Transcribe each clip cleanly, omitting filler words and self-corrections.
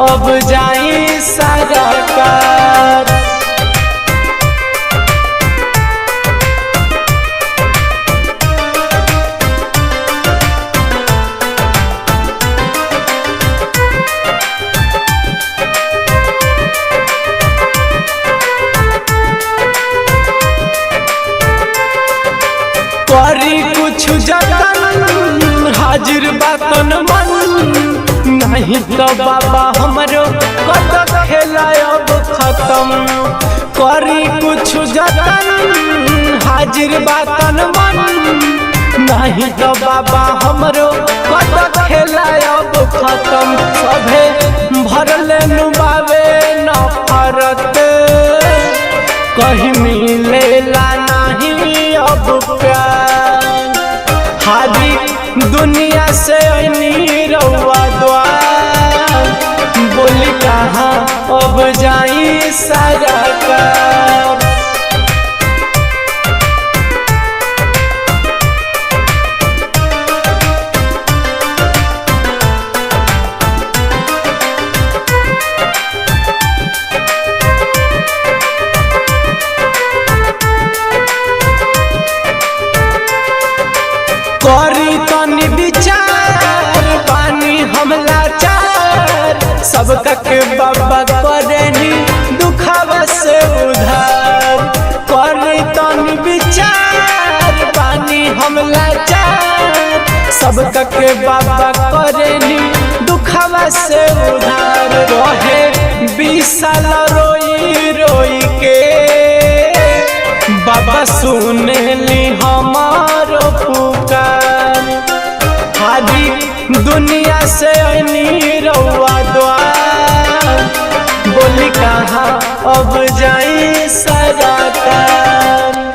अब जाई सरकार। करी कुछ जतन हाजिर बातन मन, नहीं तो बाबा हमरो कत खेला अब खत्म। करी कुछ जतन हाजिर बातन मन, नहीं तो बाबा हमरो कत खेला अब खत्म। सभे भरले नुबावे नफरत, कहीं मिलेला नहीं अब प्यार। हादी दुनिया से रउआ द्वार, बोली कहाँ अब जाई सरकार। करी तनी विचार पानी हमला चार, सबका के बाबा करेनी दुखावा से उधार। करी तनी विचार पानी हमला चार, सबका के बाबा करेनी दुखावा से उधार। रहे 20 साल रोई रोई के, बाबा सुनेली हमारो पुकार। हादी दुनिया से रउआ द्वार, बोली कहाँ अब जाई सरकार।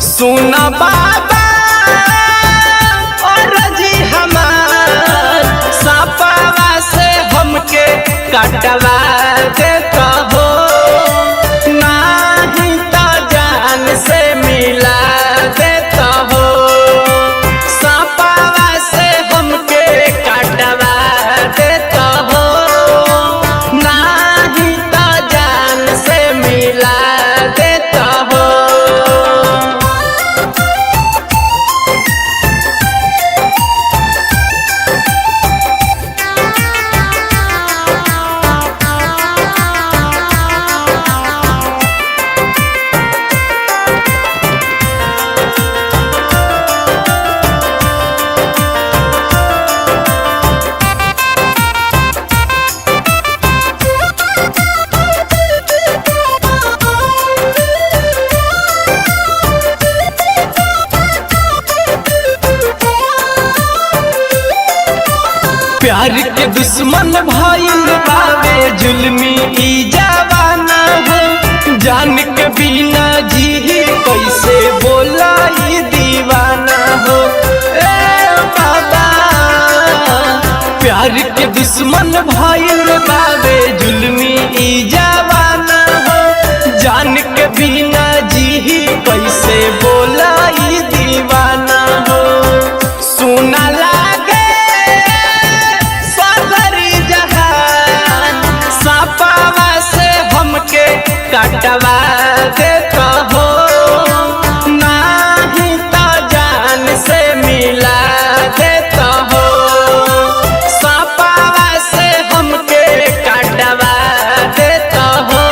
सुना बाबा और जी हमार, सपावा से हमके कटवा देता हो, नहीं तो जान से मिला देता हो। सपावा से हमके कटवा देता हो, नहीं तो जान से मिला देता हो। प्यार के दुश्मन भइल बावे जुल्मी ई जवाना हो, जान के बिना जी कैसे बोला ई दीवाना हो। ए बाबा प्यार के दुश्मन भइल बावे जुल्मी ई जवाना हो, जान के बिना जी कैसे बोला ई दीवाना हो। सुना लागे कटवा देता हो, नहीं तो जान से मिला देता हो। सपावा से हमके कटवा देता हो,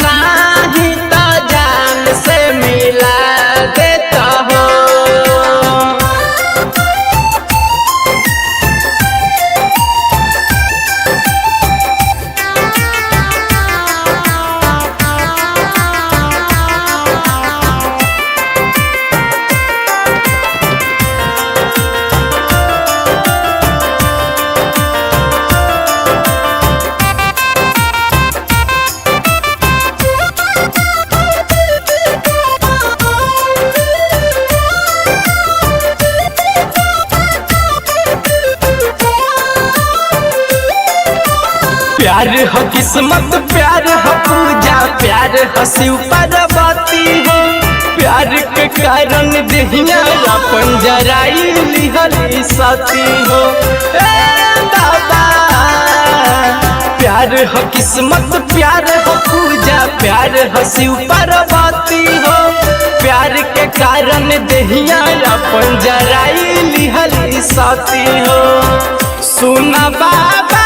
नहीं तो जान से मिला देता हो। ह किस्मत प्यार ह पूजा प्यार ह शिव पार्वती हो प्यार के कारण देहिया अपन जराई लिहली सती हो दादा प्यार ह किस्मत प्यार ह पूजा प्यार ह शिव पार्वती हो प्यार के कारण देहिया अपन जराई लिहली सती हो सुना बाबा